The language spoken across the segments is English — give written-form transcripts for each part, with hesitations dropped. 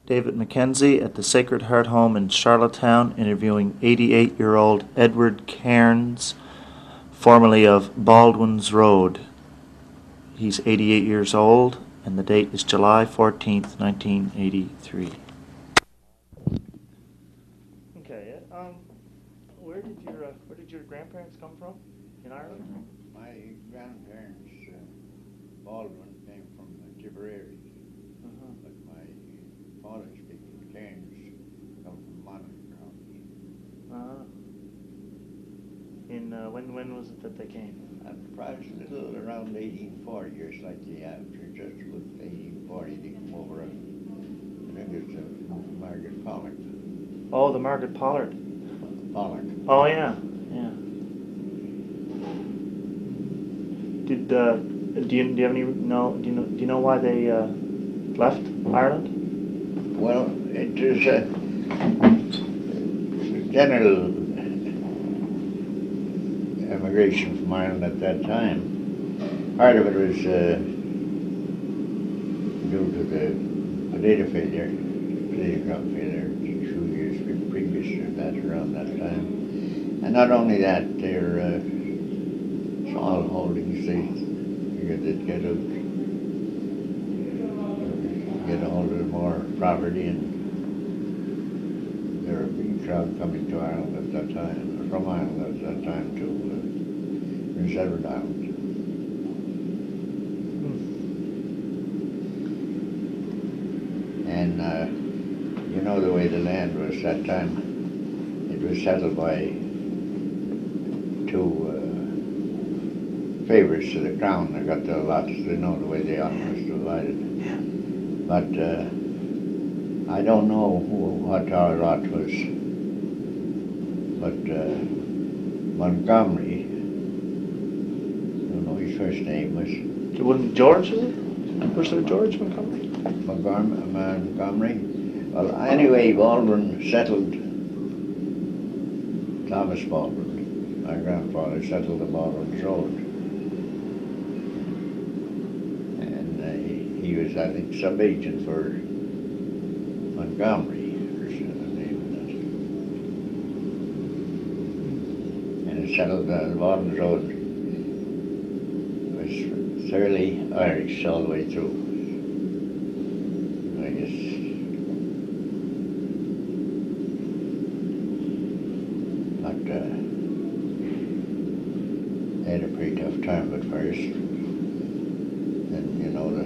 David Mackenzie at the Sacred Heart Home in Charlottetown, interviewing 88-year-old Edward Cairns, formerly of Baldwin's Road. He's 88 years old, and the date is July 14th, 1983. Okay, where did your grandparents come from in Ireland? My grandparents, Baldwin, came from Tipperary, but my father's people, Cairns, come from Monaghan County. When was it that they came? Perhaps a little around 1840 or slightly after, just about 1840 they came over. I think it's Margaret Pollock. Oh, the Margaret Pollard. Pollock. Oh yeah, yeah. Do you have any do you know why they left Ireland? Well, it was a general emigration from Ireland at that time. Part of it was due to the potato crop failure 2 years previous to that, around that time. And not only that, their small holdings, they figured they'd get a hold of more property, and there were a big crowd coming to Ireland at that time, from Ireland at that time to Prince Edward Island. And you know the way the land was that time. It was settled by two favorites to the crown. They got the lots. They know the way the island was divided. But I don't know what our lot was. But Montgomery, I don't know his first name was. It wasn't George, is it? Was there George Montgomery? Montgomery. Well, anyway, Baldwin settled, Thomas Baldwin, my grandfather, settled the Baldwin's Road. And he was, I think, sub-agent for Montgomery, or something name that. And it settled the Baldwin's Road was thoroughly Irish all the way through. I guess. But they had a pretty tough time at first. And you know the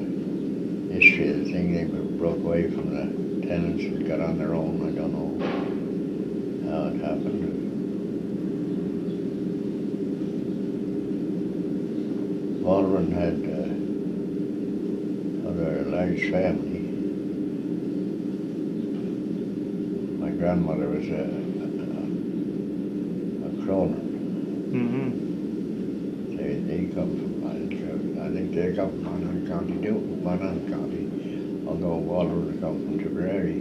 history of the thing, they broke away from the tenants and got on their own. I don't know how it happened. Baldwin had a large family. My grandmother was a Cronin. They come from, I think they come from Monaghan County too, Monaghan County, although Baldwin come from Tipperary.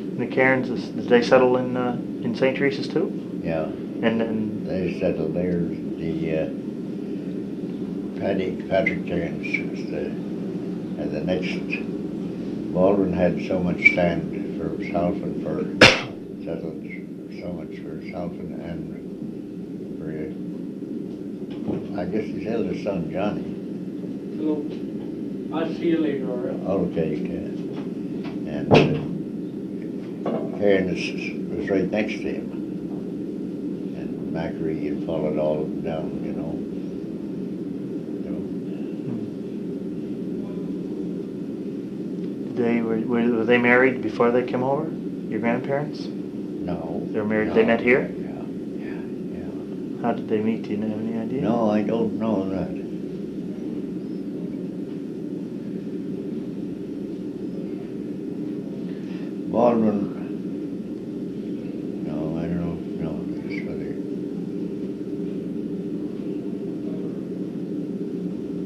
And the Cairns, did they settle in St. Teresa's too? Yeah. And they settled there. Patrick Cairns was the next. Baldwin had so much land for himself and settled so much for himself and for I guess his eldest son Johnny. Hello. I'll see you later, all right? Okay, yeah. And Cairns was right next to him. And Macquarie had followed all of them down, you know. Were they married before they came over? Your grandparents? No. They were married. No. They met here. Yeah. How did they meet? Do you have any idea? No, I don't know that. Baldwin. No, I don't know. No, it's whether.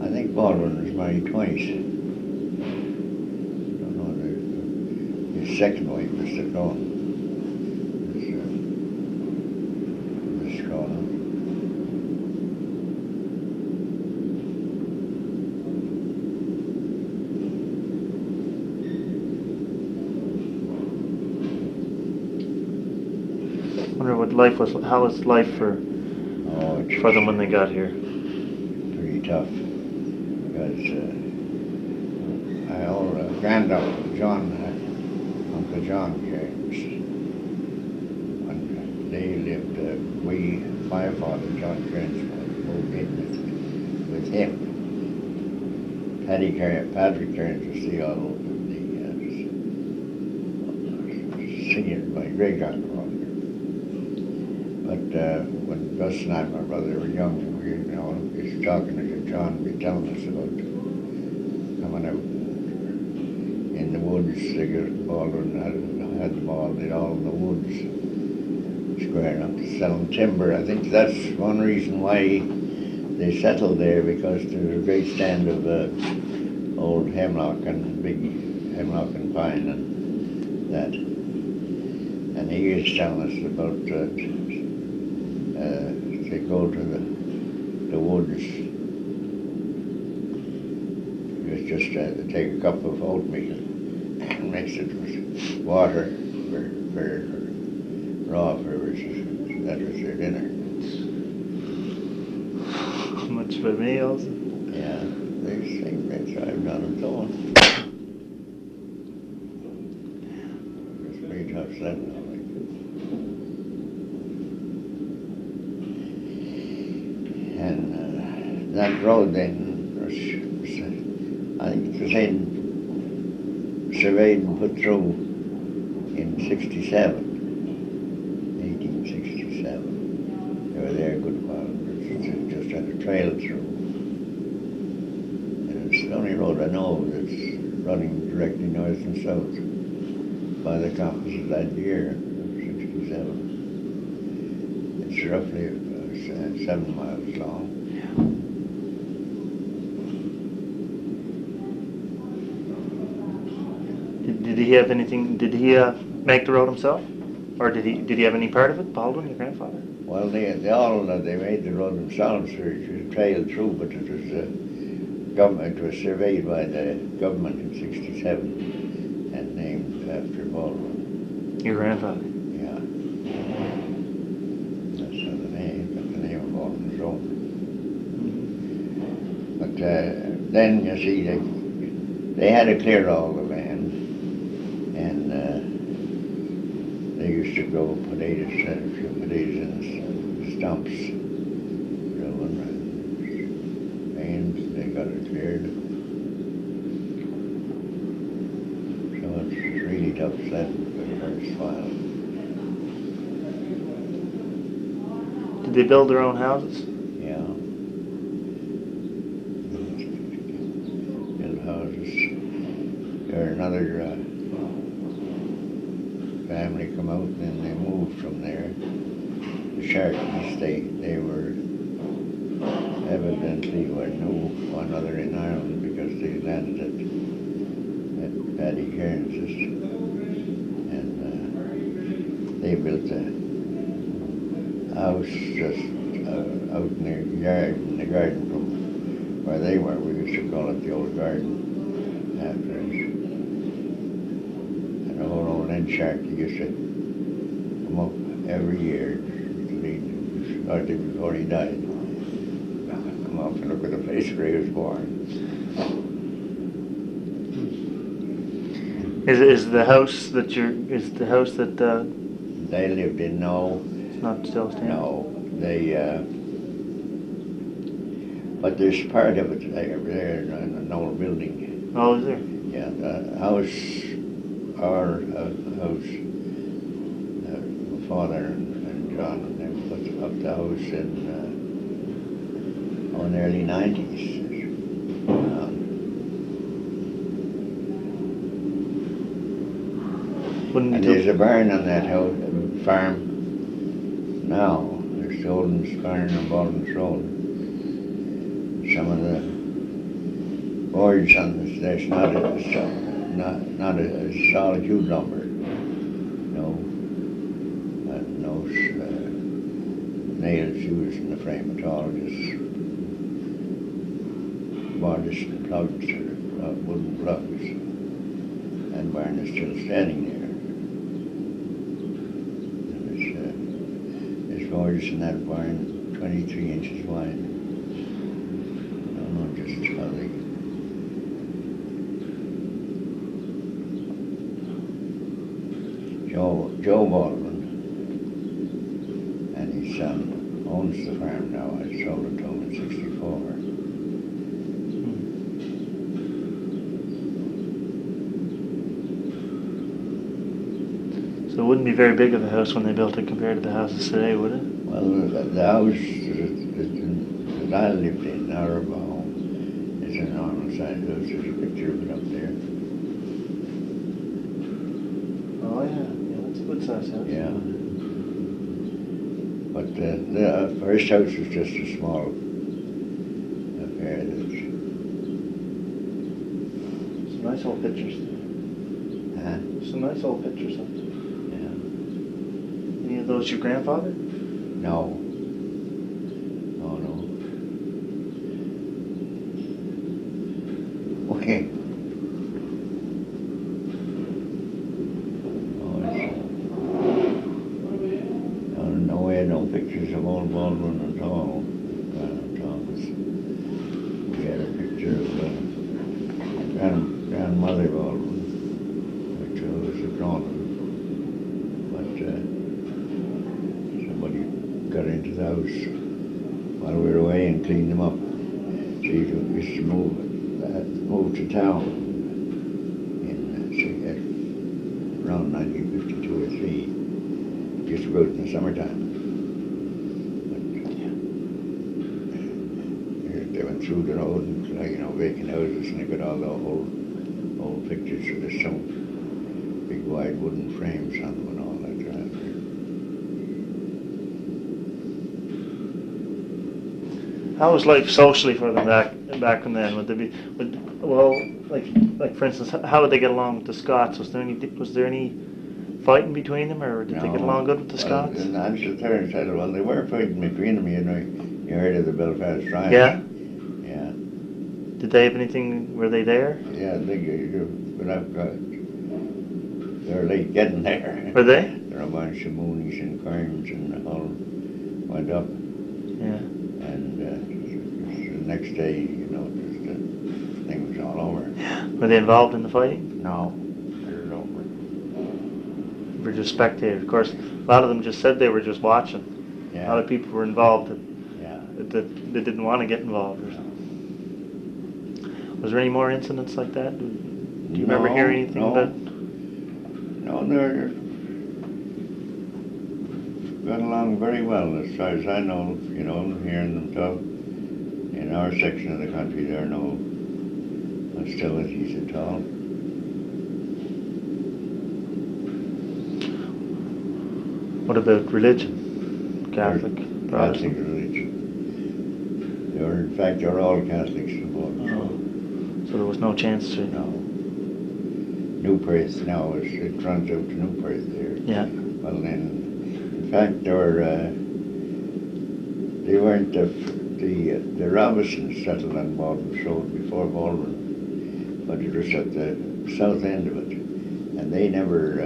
I think Baldwin was married twice. His second wife was the Cronin. Miss Cronin. Wonder what life was. How was life for It's them when they got here? pretty tough because my old granddaughter, Uncle John Cairns, when they lived, my father, John Cairns, moved in with him. Patrick Cairns was the singing, my great-grandfather. But when Gus and I, my brother, were young, we was talking to John, be telling us about coming out in the woods. They got Baldwin had them all, they'd all in the woods, squaring up to selling timber. I think that's one reason why they settled there, because there's a great stand of old hemlock and big hemlock and pine and that. And he was telling us about to go to the woods. It was just to take a cup of oatmeal and mix it with water for raw, that was their dinner. Much for me also. Yeah, they think that's I've done it all. It's pretty tough sledding. And that road then was, I think it was surveyed and put through in 1867. They were there a good while. Just had a trail through. And it's the only road I know that's running directly north and south by the compass of that year, 67. It's roughly 7 miles long. Did he have anything? Did he make the road himself, or did he have any part of it? Baldwin, your grandfather? Well, they made the road themselves. It was trailed through, but it was government. It was surveyed by the government in '67 and named after Baldwin. Your grandfather? Yeah. That's how the name of Baldwin's Road. But then, you see, they had to clear all the land, and they used to grow potatoes, a few potatoes in the stumps, and they got it cleared. So it's really tough sledding for the first while. Did they build their own houses? Yeah. Built houses. There another family come out and then they moved from there. The Sharkey's, they were evidently knew one another in Ireland because they landed at Paddy Cairns, and they built a house just out in the garden from where they were. We used to call it the old garden afterwards. And the whole old end Sharkey used to come up every year to lead, started before he died. Come up and look at the place where he was born. Is the house that They lived in, no. It's not still standing? No, but there's part of it there in an old building. Oh, is there? Yeah, the house, our house, my father and John and them put up the house in the early 90s. And there's a barn on that house, farm now. There's the Olden's barn on Baldwin's Road. Some of the boards on this, there's not a solid hewed lumber. No nails used in the frame at all. Just mortise and plugs, or wooden plugs. And barn is still standing there. gorgeous in that barn, 23 inches wide. I don't know just how they... Joe Baldwin and his son owns the farm now. I sold it to him in '64. So it wouldn't be very big of a house when they built it compared to the houses today, would it? Well, the house that I lived in, our home, is an enormous sized house. There's a picture of it up there. Oh yeah, that's a good size house. Yeah. But the first house was just a small affair. Some nice old pictures. Some nice old pictures up there. Yeah. Any of those your grandfather? No. Oh no. Okay. No way, no pictures of old Baldwin at all. Thomas. We had a picture of grandmother Baldwin, which was a drawing. But somebody got into the house while we were away and cleaned them up. So you used to move to town in around 1952 or 3. Used to go out in the summertime. But they went through the road and vacant houses, and they got all the old pictures of this some big wide wooden frames on them and all that kind of thing. How was life socially for them back then? Would they be like for instance, how would they get along with the Scots? Was there any fighting between them, or did they get along good with the Scots? The National Terror said, well, they were fighting between them. You heard of the Belfast riots? Yeah. Yeah. Did they have anything? Were they there? Yeah, they were late getting there. Were they? There were a bunch of Moonies and Cairns and all went up. Yeah. And the next day, just the thing was all over. Yeah. Were they involved in the fighting? No, they were over. They were just spectators. Of course, a lot of them just said they were just watching. Yeah. A lot of people were involved that they didn't want to get involved or something. Was there any more incidents like that? Do you remember hearing anything about? No, they got along very well as far as I know. Hearing them talk. In our section of the country, there are no hostilities at all. What about religion? Catholic, Protestant? Catholic religion. In fact, they're all Catholics. So there was no chance to. No. New Perth now it runs out to New Perth there. Yeah. Well, then, in fact, they weren't the Robinsons settled on Baldwin's Road before Baldwin, but it was at the south end of it, and they never,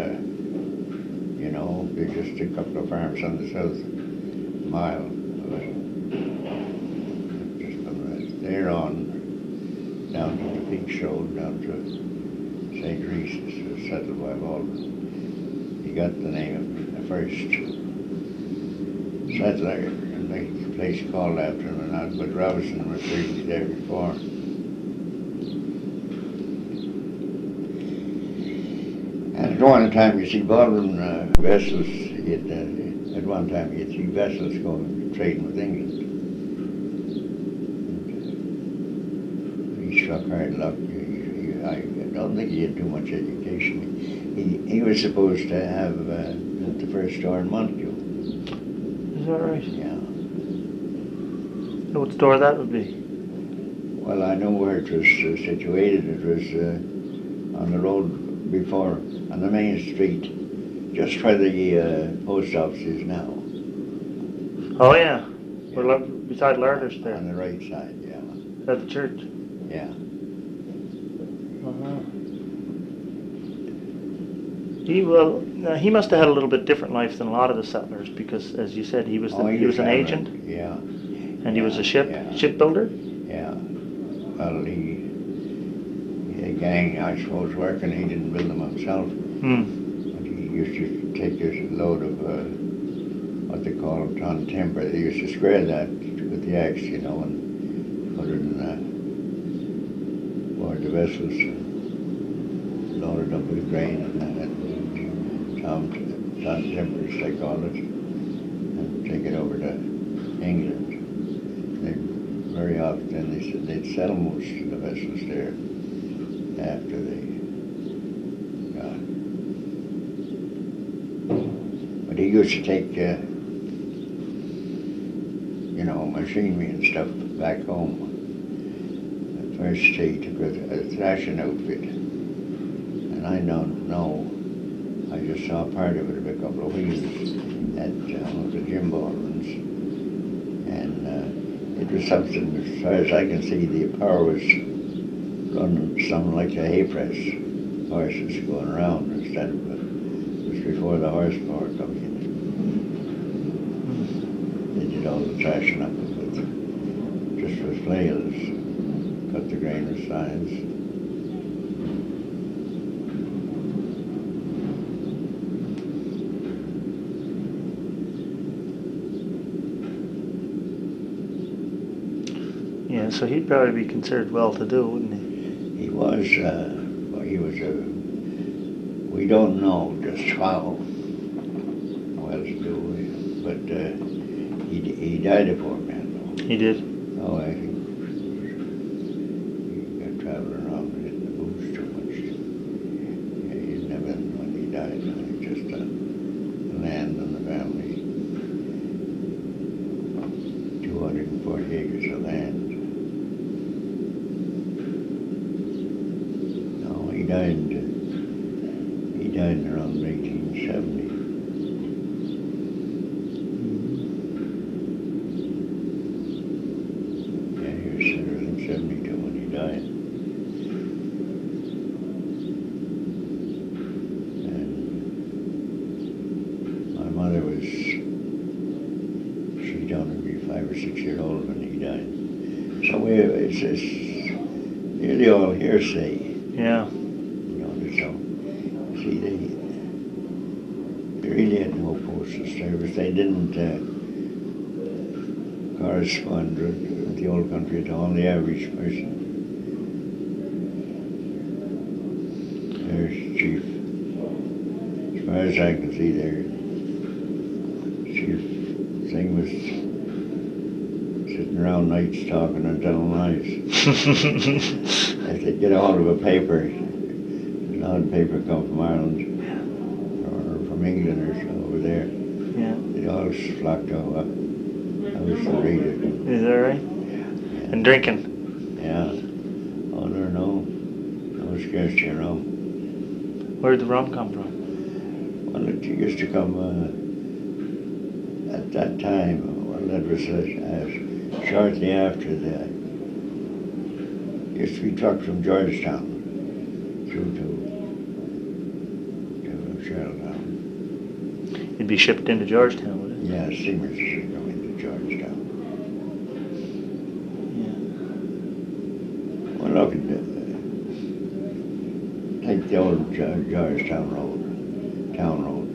they just a couple of farms on the south mile of it. They're on down to the Peaks Road, down to St. Reese's, was settled by Baldwin. He got the name of the first settler, and the place called after him and that, but Robinson was previously there before. And at one time, you see, Baldwin vessels, at one time you had 3 vessels going trading with England. He struck hard luck. I don't think he had too much education. He was supposed to have built the first store in Montague. Is that right? Yeah. What store that would be? Well, I know where it was situated. It was on the road before, on the main street, just where the post office is now. Oh yeah, we're beside Larders there. On the right side, yeah. At the church. Yeah. He must have had a little bit different life than a lot of the settlers because, as you said, he was he was an agent. Yeah. And he was a shipbuilder. Yeah. Well, he had a gang, I suppose, working. He didn't build them himself. But he used to take this load of what they call ton timber. They used to square that with the axe, you know, and put it in board the vessels, loaded up with grain and ton timbers, they call it, and take it over to England. Very often they said they'd sell most of the vessels there after they got. But he used to take, you know, machinery and stuff back home. At first he took a thrashing outfit, and I don't know. I just saw part of it, a couple of wheels at the Jim Baldwin's, and it was something, as far as I can see, the power was running something like a hay press, horses going around instead of, it was before the horsepower come in. They did all the thrashing up with, just with flails, cut the grain with scythes. Yeah, so he'd probably be considered well-to-do, wouldn't he? He was, we don't know just how well-to-do, but he died a poor man, though. He did? Oh, I think he got traveling around and hitting the booze too much. Yeah, he never, when he died, just the land and the family. 240 acres of land. He died around 1870. Yeah, he was 72 when he died. And my mother was, she'd only be 5 or 6 years old when he died. So it's nearly all hearsay. Yeah. See, they really had no postal service. They didn't correspond with the old country at all, the average person. There's Chief, as far as I can see there, Chief thing was sitting around nights talking and telling lies. If they get a hold of a paper, odd paper come from Ireland or from England or so over there. Yeah. They all flocked to I was to read it. Is that right? Yeah. And drinking? Yeah. Oh, there no scarcity of rum. Where'd the rum come from? Well, it used to come at that time. Well, that was shortly after that. It used to be trucked from Georgetown through to Charlottetown. It'd be shipped into Georgetown, would it? Yeah, steamers would go into Georgetown. Yeah. Well, look, take the old Georgetown Road, town road.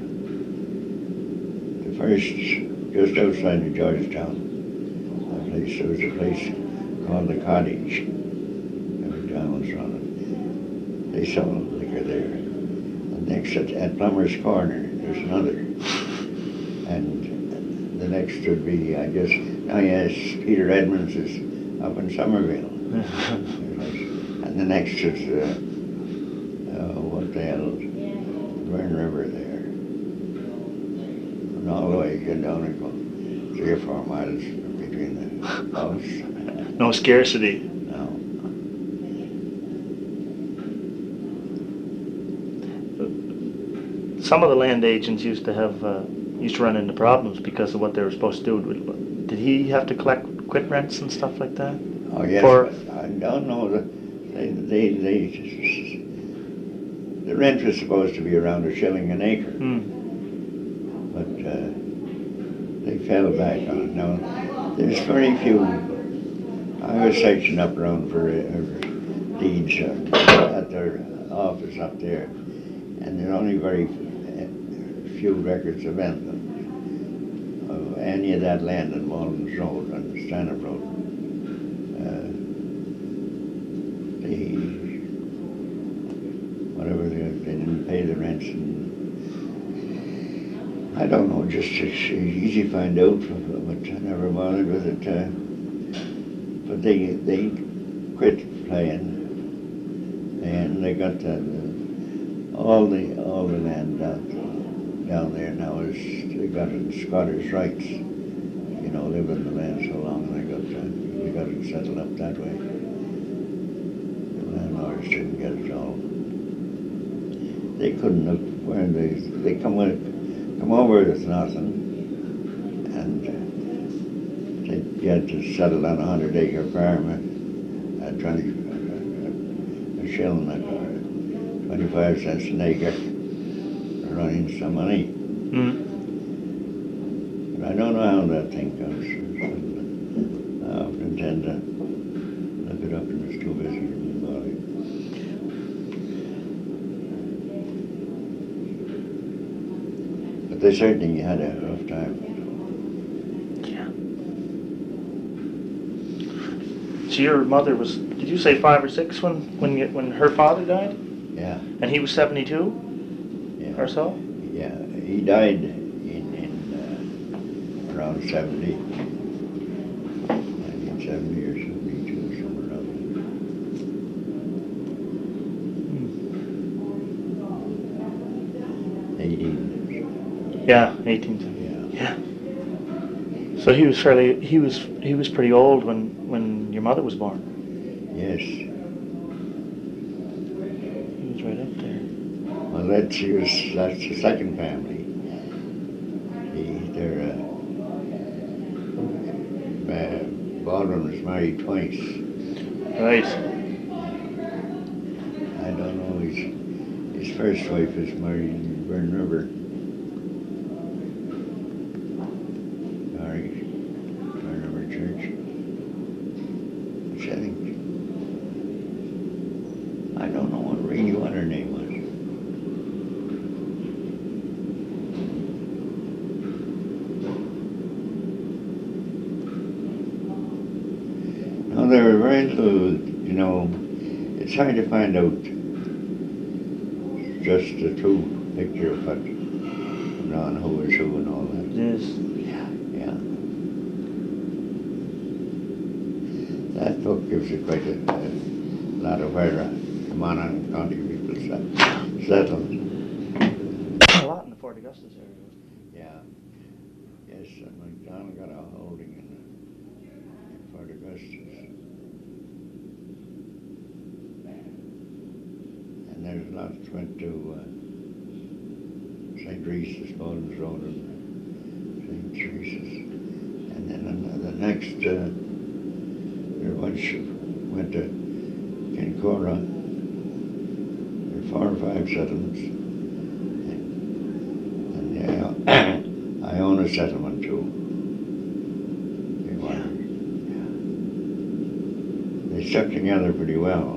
The first, just outside of Georgetown, there was a place called the Cottage. There were towns on it. They sold liquor there. And next at Plummer's Corner, there's another. And the next would be, I guess, yes, Peter Edmonds is up in Somerville. And the next is, what the hell, Grand River there. And all the way you get down and go 3 or 4 miles between the house. No scarcity. No. Some of the land agents used to run into problems because of what they were supposed to do. Did he have to quit rents and stuff like that? Oh yes, Or, I don't know. The the rent was supposed to be around a shilling an acre, but they fell back on it. Now, there's very few. I was searching up around for deeds at their office up there, and there are only very few records of any of that land in Walden's Road and Stanhope Road. They didn't pay the rents, and I don't know, just it's easy to find out, but I never bothered with it. But they quit playing, and they got all the land down there now is they got it in squatters' rights. You know, lived in the land so long, and they got it settled up that way. The landlords didn't get it all. They couldn't have, when they come over with nothing, and they had to settle on a 100-acre farm at 20 a shilling, 25 cents an acre, running some money. But I don't know how that thing comes. I often intend to look it up, and it's too busy for me about it. But they certainly had a rough time. Yeah. So your mother was, did you say 5 or 6 when her father died? Yeah. And he was 72 or so? Yeah, he died in around 70. 1970 or 72, somewhere around there. 18. Yeah, 18. Yeah. So he was pretty old when your mother was born. Yes. He was right up there. Well, that's the second family. Baldwin was married twice. Right. I don't know, his first wife was married in Burn River. Burn River Church. I think, I don't know really what her name was. No, there were very little, you know, it's hard to find out just the true picture of what went on, who was who and all that. It is. Yeah. That book gives you quite a lot of where Monaghan County people settled. A lot in the Fort Augustus area. Yeah. Yes, and McDonald got a holding in Fort Augustus. And there's lots went to St. Teresa's, Bowden's Road, and St. Teresa's. And then the next, there once went to Kincora. There were 4 or 5 settlements. And I own a settlement too. They stuck together pretty well.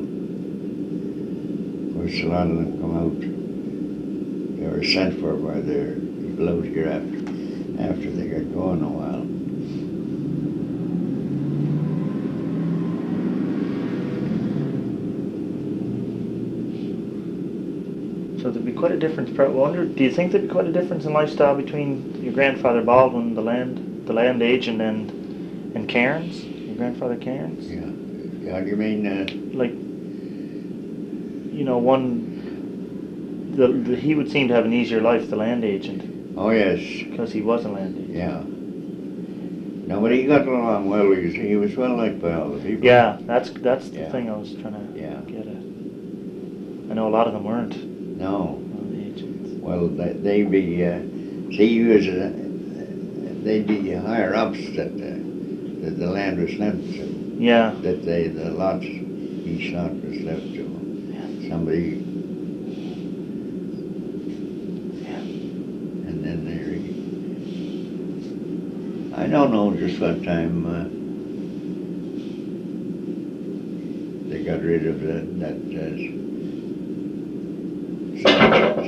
Of course, a lot of them come out. They were sent for by their people out here after they got going a while. So there'd be quite a difference. I wonder, do you think there'd be quite a difference in lifestyle between your grandfather Baldwin, the land agent, and Cairns? Your grandfather Cairns? Yeah. Yeah, you mean like, you know, he would seem to have an easier life, the land agent. Oh yes. Because he was a land agent. Yeah. No, but he got along well. He was well liked by all the people. Yeah, that's the thing I was trying to get at. I know a lot of them weren't. No. The agents. Well, they'd be they'd be higher ups that the land was left to. Yeah. That each lot was left to somebody I don't know just what time they got rid of that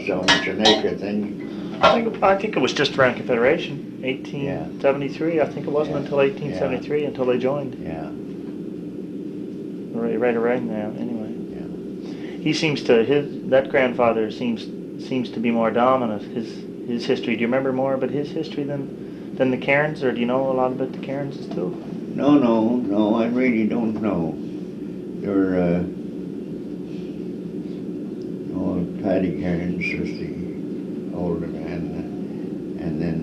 so much an acre thing. I think it was just around Confederation, 1873. I think it wasn't Yeah. until 1873 until they joined. Yeah, Right around now, anyway. yeah. He seems to that grandfather seems to be more dominant. His history. Do you remember more about his history than the Cairns, or do you know a lot about the Cairns too? No, I really don't know. They're old Paddy Cairns was the older man, and then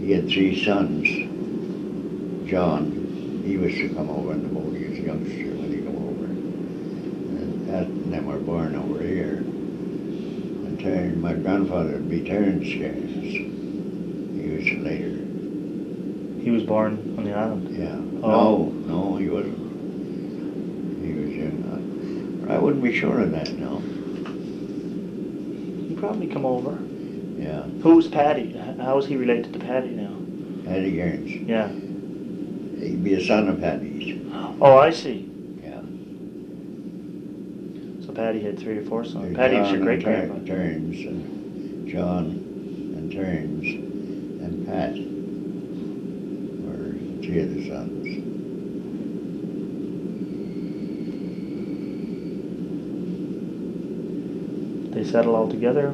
he had 3 sons. John, he was to come over in the boat. He was a youngster when he came over. And Pat and them were born over here. And my grandfather would be Terence Cairns. He was later. He was born on the island. Yeah. Oh. No, he wasn't. He was young. I wouldn't be sure of that now. He probably come over. Yeah. Who's Paddy? How is he related to Paddy now? Paddy Cairns. Yeah. He'd be a son of Paddy's. Oh, I see. Yeah. So Paddy had 3 or 4 sons. There's Paddy was John your and great-grandfather. Terence and John and Terence and Pat were 3 of the sons. They settle all together.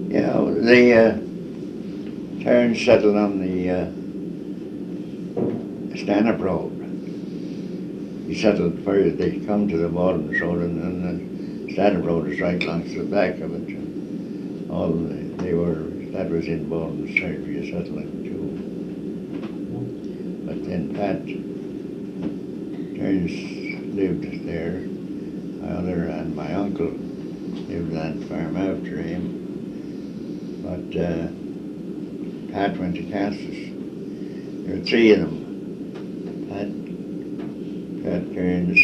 Yeah, Terence settled on the Stanhope Road. He settled where they come to the Baldwin's Road, and then the Stanhope Road is right along to the back of it. That was in Baldwin's territory of settling too. But then Terence lived there. My other and my uncle lived on that farm after him. But Pat went to Kansas. There were 3 of them. Pat Cairns,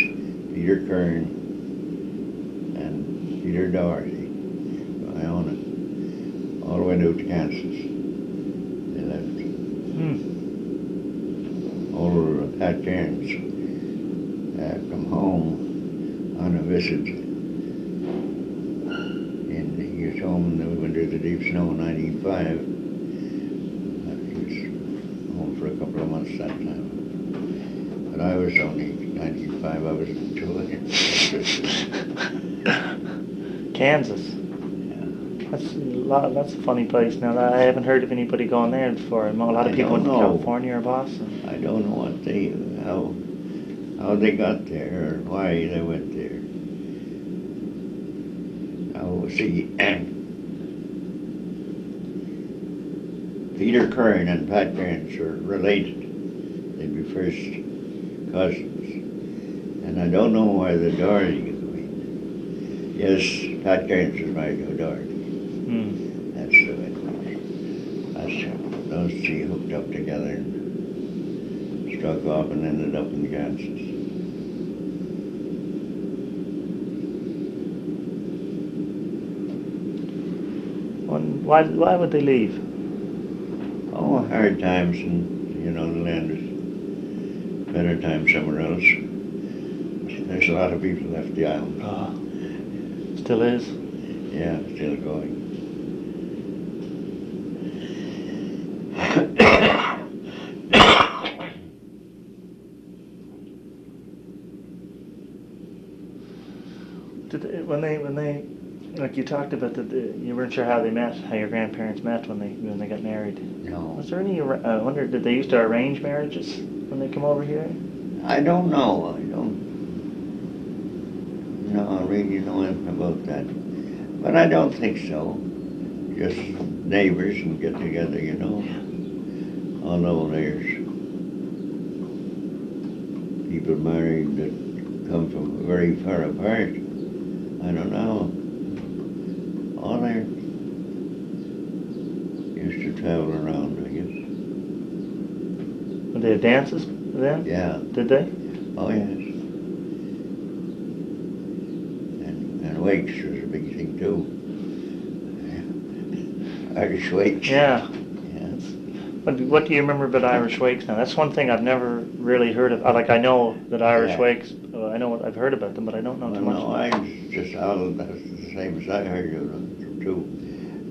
Peter Kern, and Peter Doherty. Iona. All went out to Kansas. They left. Old Pat Cairns come home on a visit. He was home and we went to the deep snow in 1905. He was home for a couple of months that time. But I was only 95, I was 2 again. Kansas. Yeah. That's a funny place. Now, I haven't heard of anybody going there before. A lot of people went to California or Boston. I don't know how they got there or why they went there. See, Peter Kern and Pat Cairns are related. They'd be first cousins. And I don't know why the Doherty got away. Yes, Pat Cairns was married to Doherty. That's the way it was. Those 3 hooked up together and struck off and ended up in Kansas. Why would they leave? Oh, hard times, and the land is better times somewhere else. There's a lot of people left the island. Still is. Yeah, still going. When they like you talked about you weren't sure how they met, how your grandparents met when they got married. No. Was there any? I wonder, did they used to arrange marriages when they come over here? I don't know. I really know anything about that. But I don't think so. Just neighbors and get together, all over there's people married that come from very far apart. I don't know. All they used to travel around, I guess. Did they have dances then? Yeah. Did they? Oh, yes. And wakes was a big thing, too. Irish wakes. Yeah. Yeah. What do you remember about Irish wakes now? That's one thing I've never really heard of. Like, I know that Irish Yeah. wakes, I know what I've heard about them, but I don't know too much. No, I just all that's the same as I heard you too.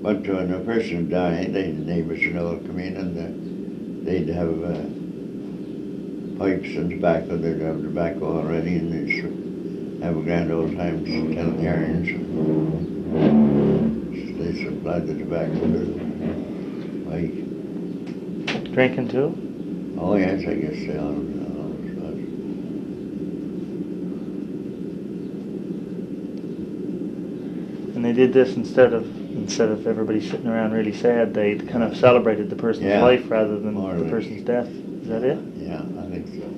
But when a person died, the neighbours and all come in and they'd have pipes and tobacco. They'd have tobacco already, and they'd have a grand old time telling yarns. They supplied the tobacco to the pike. Drinking too? Oh yes, I guess they all was. And they did this instead of everybody sitting around really sad. They kind of celebrated the person's Yeah. life rather than More or the less. person's death. Is that it? Yeah, I think so.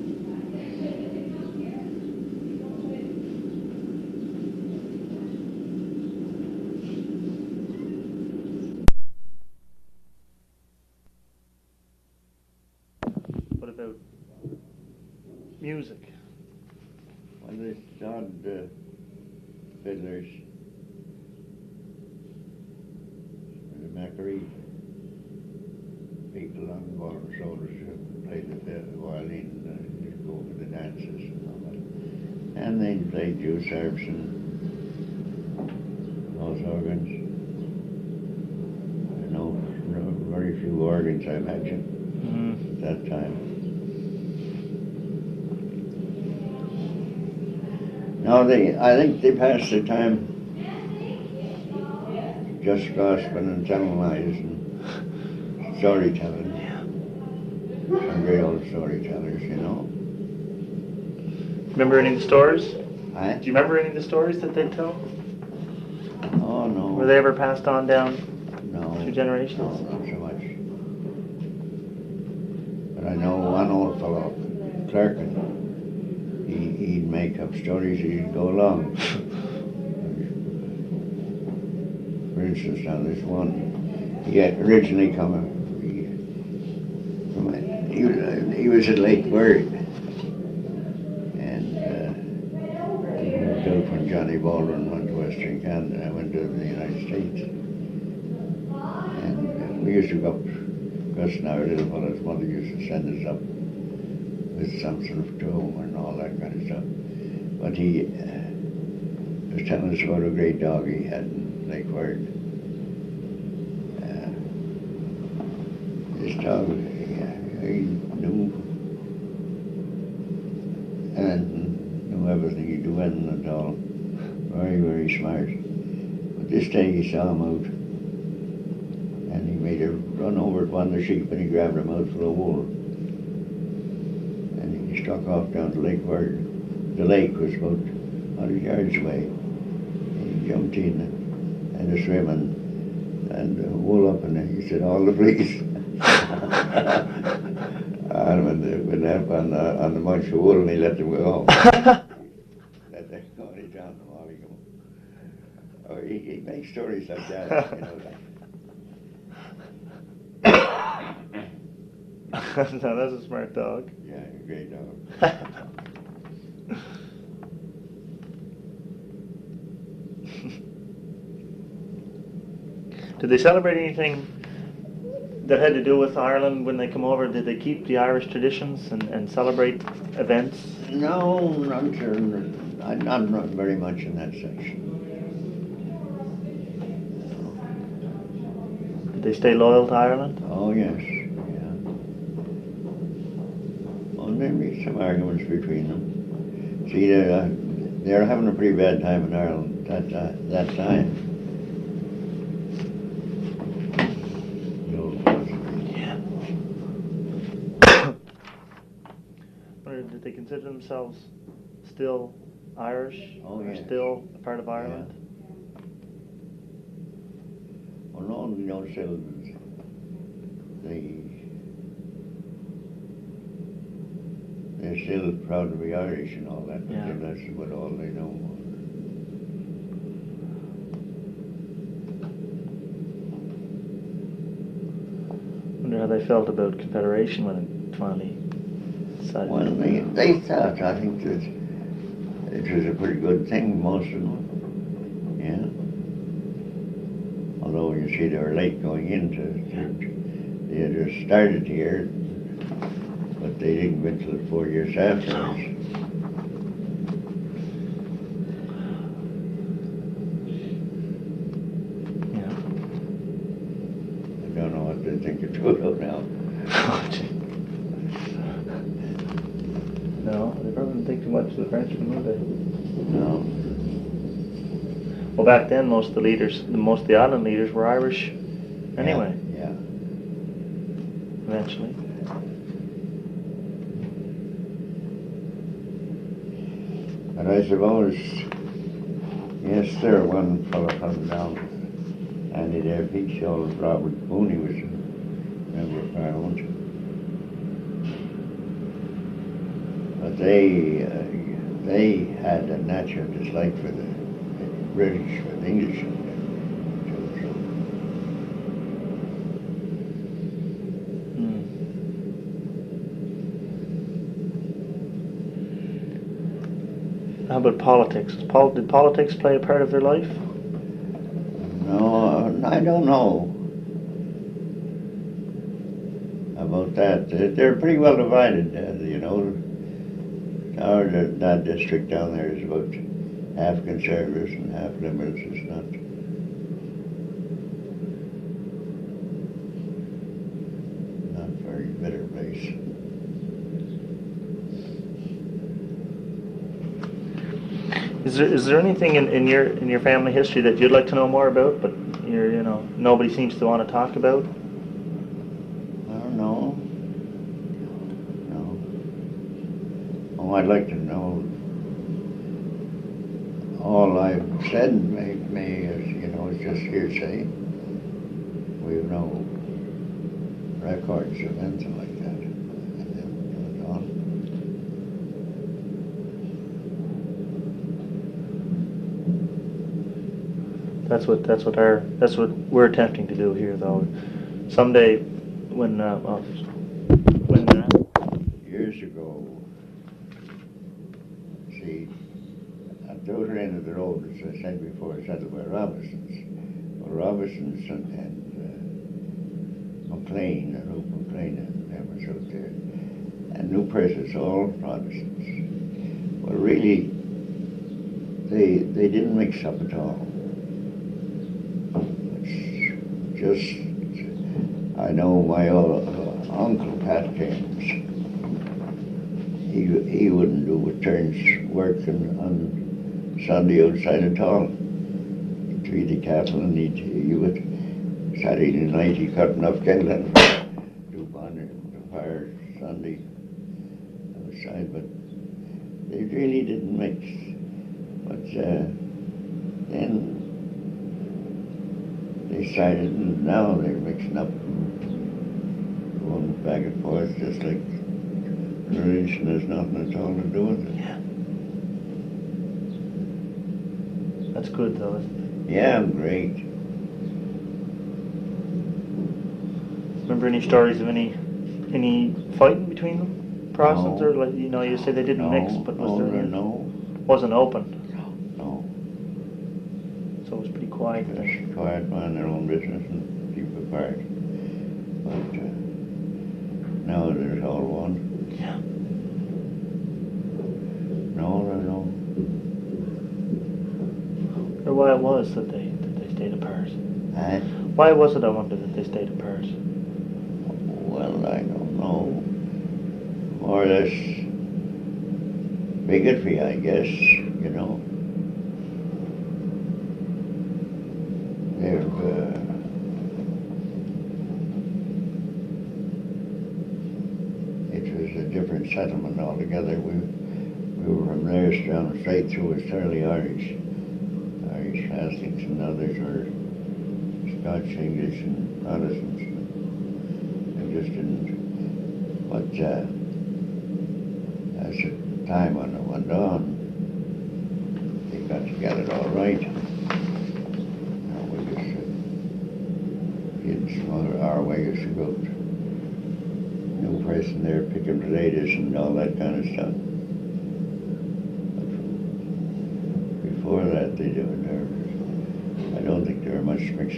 What about music? Well, they started fiddlers, the Macquarie people on the bottom shoulders who played the violin and go for the dances and all that. And they played Jewish harps and those organs. Very few organs, I imagine, at that time. No, I think they passed the time just gossiping and telling lies and storytelling. Some great old storytellers, you know. Remember any of the stories? Do Do you remember any of the stories that they'd tell? Oh, no. Were they ever passed on down No. through generations? No, not so much. But I know one old fellow, Clerkin, he'd make up stories as he'd go along. For instance, now this one, he had originally come, he was at Lake Bird, and he moved out when Johnny Baldwin went to Western Canada. I went to the United States, and we used to go up, Gus and our little fellow's mother used to send us up with some sort of dome and all that kind of stuff. But he was telling us about a great dog he had in Lake Bird. This dog, he knew everything. He'd do anything at all. Very, very smart. But this day he saw him out, and he made her run over to one of the sheep, and he grabbed her mouth full of wool. And he struck off down to Lake Bird. The lake was about 100 yards away. And he jumped in and was swimming, and wool up, and he said, "All the police." And when they went up on the bunch of wool, and he let them go home. Let them go, and he drowned them all. Oh, he makes stories like that, you know. No, that's a smart dog. Yeah, a great dog. Did they celebrate anything that had to do with Ireland when they come over? Did they keep the Irish traditions and celebrate events? No, not sure. I'm not very much in that section. Did they stay loyal to Ireland? Oh, yes. Yeah. Well, there be some arguments between them. See, they're having a pretty bad time in Ireland that time. Yeah. Or did they consider themselves still Irish? Oh, or yes. still a part of Ireland? Yeah. Well, no, we don't still. They're still proud to be Irish and all that, but Yeah. that's about all they know. Wonder how they felt about Confederation when it finally decided. Well, they thought, I think that it was a pretty good thing, most of them. Yeah. Although you see they were late going into They had just started here, but they didn't go until 4 years afterwards. Yeah. I don't know what they think of Trudeau now. No, they probably didn't think too much of the Frenchmen, would they? No. Well, back then, most of the island leaders were Irish anyway, Yeah. eventually. But I suppose, yes, there one fellow come down, Andy there, he showed Robert Mooney was a member of Parliament. But they had a natural dislike for the British, for the English. How about politics? Did politics play a part of their life? No, I don't know about that. They're pretty well divided, you know. That district down there is about half conservatives and half liberals. It's not. Not very bitter place. Is there anything in your family history that you'd like to know more about, but nobody seems to want to talk about? I don't know. No. Oh, I'd like to know. All I've said may is just hearsay. We have no records of anything like that. That's what we're attempting to do here, though. Someday, when years ago, see, at the other end of the road, as I said before, settled by Robinsons. Well, Robinsons and McLean, and Luke McLean, and them was out there, and New Presses, all Protestants. Well, really, they didn't mix up at all. Just, I know my old uncle Pat Cairns. He wouldn't do a turn's work on Sunday outside at all. He'd treat the cattle, and he would Saturday night he cut enough cattle and do bonnet the fire Sunday outside. But they really didn't mix. But then they started, and now they're mixing up, going back and forth, just like religion has nothing at all to do with it. Yeah. That's good, though, isn't it? Yeah, great. Remember any stories of any fighting between them? Protestants, No. or you say they didn't mix, but was there any? No. Wasn't open. No. So it was pretty quiet then. Just quiet, mind their own business and keep apart. But now there's all one. Yeah. No. Or why it was that they stayed apart. Why was it, I wonder, that they stayed apart? Well, I don't know. More or less bigotry, I guess, it was a different settlement altogether. We were from there down straight through, was thoroughly Irish Catholics, and others were Scotch, English, and Protestants. They just didn't. But as the time went on, they got together all right. Now we just getting smaller. Our way used to go to New Press and there picking potatoes and all that kind of stuff. But before that, I don't think they were much mixed